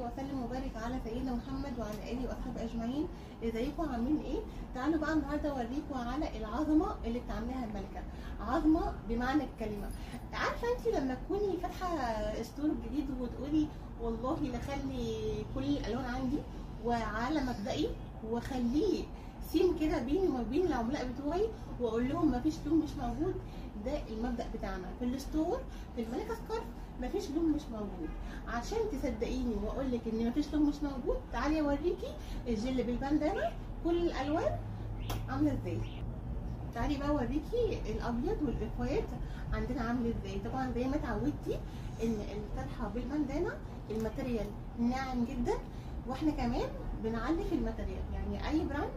وسلم وبارك على سيدنا محمد وعلى اله واصحابه اجمعين. ازيكم عاملين ايه؟ تعالوا بقى النهارده اوريكم على العظمه اللي بتعملها الملكه. عظمه بمعنى الكلمه. عارفه انت لما تكوني فاتحه ستور جديد وتقولي والله لخلي كل الالوان عندي وعلى مبدئي واخليه سين كده بيني وما بين العملاء بتوعي واقول لهم مفيش لون مش موجود. ده المبدا بتاعنا في الستور في الملكه سكارف. مفيش لون مش موجود. عشان تصدقيني واقول لك ان مفيش لون مش موجود، تعالي اوريكي الجل بالبندانه كل الالوان عامله ازاي. تعالي بقى اوريكي الابيض والاخوات عندنا عامل ازاي. طبعا زي ما اتعودتي ان الطرحه بالبندانه الماتيريال ناعم جدا، واحنا كمان بنعلي في الماتيريال. يعني اي براند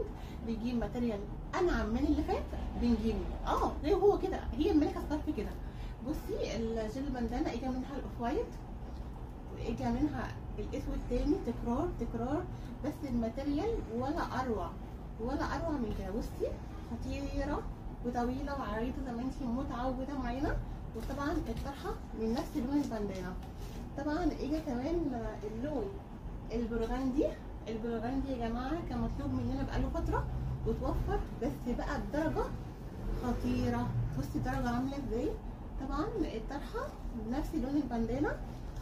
بيجيب ماتيريال انعم من اللي فات بنجيبه. زي هو كده، هي الملكه سكارف كده. بصي الجل البندانه اجى منها الاوف وايت واجى منها الاسود تاني تكرار بس الماتيريال ولا اروع من كده. بصي خطيره وطويله وعريضه زي ما انتي متعوده معانا. وطبعا الطرحه من نفس لون البندانه. طبعا اجى كمان اللون البرغندي يا جماعه كان مطلوب مننا بقاله فتره وتوفر، بس بقى بدرجه خطيره. بصي الدرجه عامله ازاي. طبعا الطرحه بنفس لون البندانه.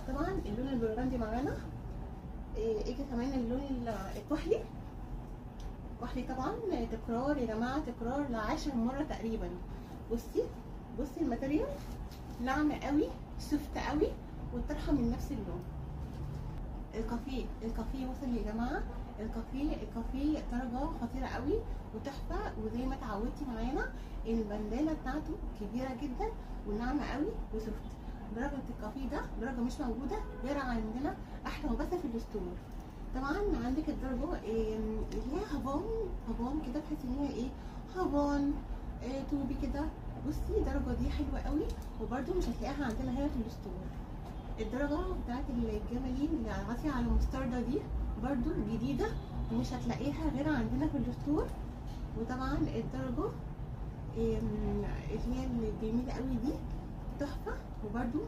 طبعا اللون البرغندي معانا. اجى كمان اللون الكحلي طبعا تكرار يا جماعه، تكرار ل10 مره تقريبا. بصي الماتيريال ناعمه قوي سوفت قوي والطرحه من نفس اللون. الكافيه وصل يا جماعه. الكافيه درجه خطيره قوي وتحفه. وزي ما اتعودتي معانا البندانه بتاعته كبيره جدا وناعمه قوي وسوفت. درجه الكافيه ده درجه مش موجوده غير عندنا احنا وبس في الستور. طبعا عندك الدرجه اللي هي هبان كده، تحسي ان هي هبان توبي كده. بصي الدرجه دي حلوه قوي وبرده مش هتلاقيها عندنا هنا في الستور. الدرجه بتاعت الجمالين اللي عاطيه على المستردة دي برده جديده مش هتلاقيها غير عندنا في الستور. وطبعا الدرجه اللي هي الجميله قوي دي تحفه وبرده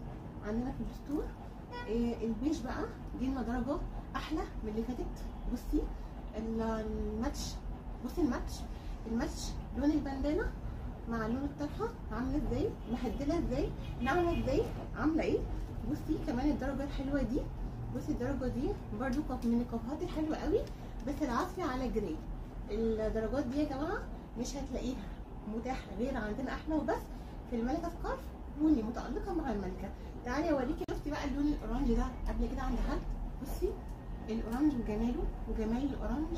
عندنا في الستور. البيج بقى دي درجه احلى من اللي فاتت. بصي الماتش، بصي الماتش لون البندانه مع لون الطرحه عامله ازاي، مهدله ازاي، ناعمه ازاي، عامله ايه. بصي كمان الدرجه الحلوه دي. بصي الدرجه دي برده من الكافيهات الحلوه قوي بس العافيه على جري. الدرجات دي يا جماعه مش هتلاقيها متاحه غير عندنا احنا وبس في الملكه سكارف. وني متالقه مع الملكه. تعالي اوريكي. شفتي بقى اللون الاورانج ده قبل كده عند حد؟ بصي الاورانج وجماله وجمال الاورانج.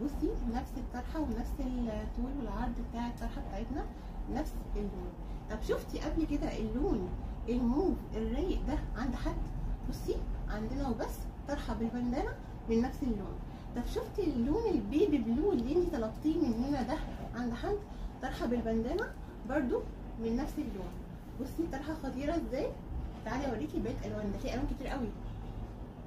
بصي نفس الطرحه ونفس الطول والعرض بتاع الطرحه بتاعتنا نفس اللون. طب شفتي قبل كده اللون الموف الرايق ده عند حد؟ بصي عندنا وبس طرحه بالبندانه من نفس اللون. طب شفتي اللون البيبي بلو اللي انت طلبتيه مننا ده عند حد؟ طرحه بالبندانه برده من نفس اللون. بصي الطرحه خطيره ازاي. تعالي اوريكي بقيه الوان، ده في الوان كتير قوي.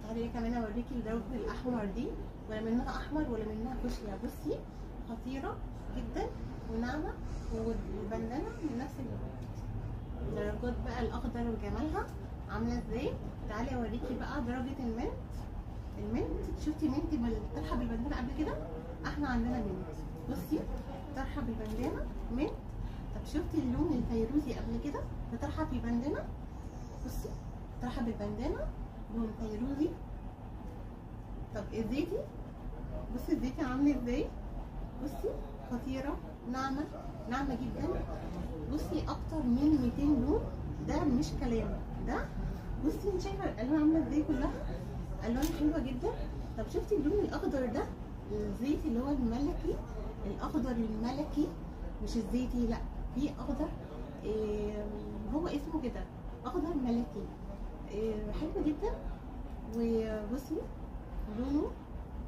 تعالي كمان اوريكي درجه الاحمر دي، ولا منها احمر ولا منها فوشيا. بصي خطيره جدا وناعمه والبندانه من نفس اللون. درجات بقى الاخضر وجمالها عامله ازاي. تعالي اوريكي بقى درجه المنت. شفتي منت طرحه بالبندانه قبل كده؟ احنا عندنا منت. بصي طرحه بالبندانه منت. طب شفتي اللون الفيروزي قبل كده بطرحه بالبندانه؟ بصي طرحه بالبندانه لون فيروزي. طب الزيتي، بصي الزيتي عامله ازاي. بصي خطيره ناعمه جدا. بصي اكتر من 200 لون، ده مش كلام ده. بصي انت شايفه الالوان عامله ازاي، كلها الوان حلوه جدا. طب شفتي اللون الاخضر ده الزيتي اللي هو الملكي، الاخضر الملكي مش الزيتي، لا في اخضر هو اسمه كده اخضر ملكي. حلو جدا. وبصي لونه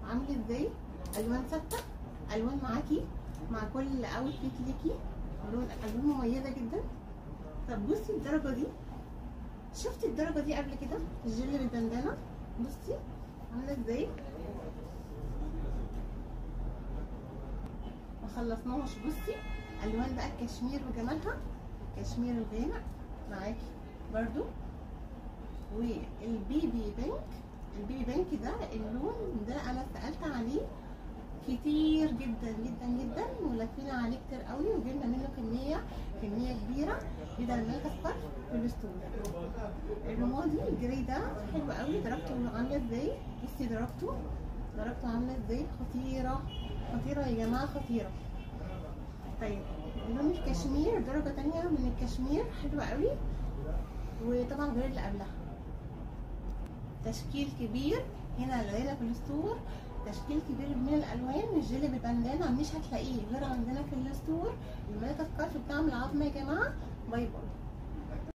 عامل ازاي. الوان ثابته، الوان معاكي مع كل اوتفيت ليكي. الوان مميزه جدا. طب بصي الدرجه دي، شفتي الدرجه دي قبل كده الجل بالبندانه؟ بصي عامله ازاي. ما خلصناش. بصي الوان بقى الكشمير وجمالها، كشمير الغامق معاكي برضو، والبيبي بينك البيبي بانك ده اللون ده انا سالت عليه كتير جدا جدا جدا، ولفينا عليه كتير قوي وجبنا منه كميه كبيره بدل الميك اب في الستور. الرمادي الجري ده حلو قوي، درجته عامله ازاي؟ بصي درجته عامله ازاي، خطيره يا جماعه، خطيره. طيب لون الكشمير درجه تانية من الكشمير حلوه قوي، وطبعا غير اللي قبلها. تشكيل كبير هنا في الستور، تشكيل كبير من الالوان. الجيلي بالبندانه مش هتلاقيه غير عندنا في الستور. الميك اب سكارف بتاع العظمه يا جماعه. باي باي.